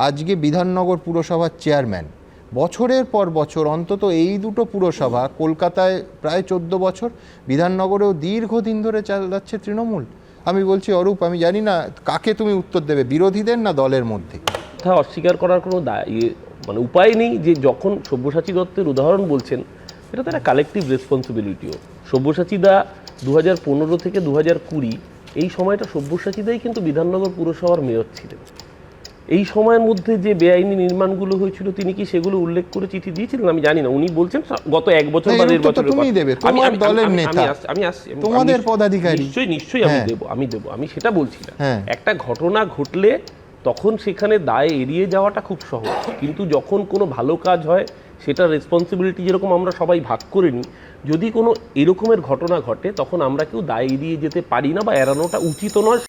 আজকে বিধাননগর পুরসভার চেয়ারম্যান, বছরের পর বছর অন্তত এই দুটো পুরসভা, কলকাতায় প্রায় 14 বছর, বিধাননগরেও দীর্ঘদিন ধরে চালাচ্ছে তৃণমূল। আমি বলছি অরূপ, আমি জানি না কাকে তুমি উত্তর দেবে, বিরোধীদের না দলের মধ্যে? তা অস্বীকার করার কোনো মানে উপায় নেই। যে যখন সব্যসাচী দত্তের উদাহরণ বলছেন, এটা তো একটা কালেকটিভ রেসপন্সিবিলিটিও। সব্যসাচীদা 2015 থেকে 2020 এই সময়টা সব্যসাচীদাই কিন্তু বিধাননগর পুরসভার মেয়র ছিলেন। এই সময়ের মধ্যে যে বেআইনি নির্মাণগুলো হয়েছিল, তিনি কি সেগুলো উল্লেখ করে চিঠি দিয়েছিলেন? আমি জানি না। উনি বলছেন গত 1 বছর বা 1.5 বছরের কথা। আমি আসছি, তোমাদের পদাধিকারী। নিশ্চয়ই আমি দেব। আমি সেটা বলছি না। একটা ঘটনা ঘটলে তখন সেখানে দায় এড়িয়ে যাওয়াটা খুব সহজ, কিন্তু যখন কোনো ভালো কাজ হয় সেটা রেসপন্সিবিলিটি যেরকম আমরা সবাই ভাগ করে নিই, যদি কোনো এরকমের ঘটনা ঘটে তখন আমরা কেউ দায় এড়িয়ে যেতে পারি না, বা এড়ানোটা উচিত নয়।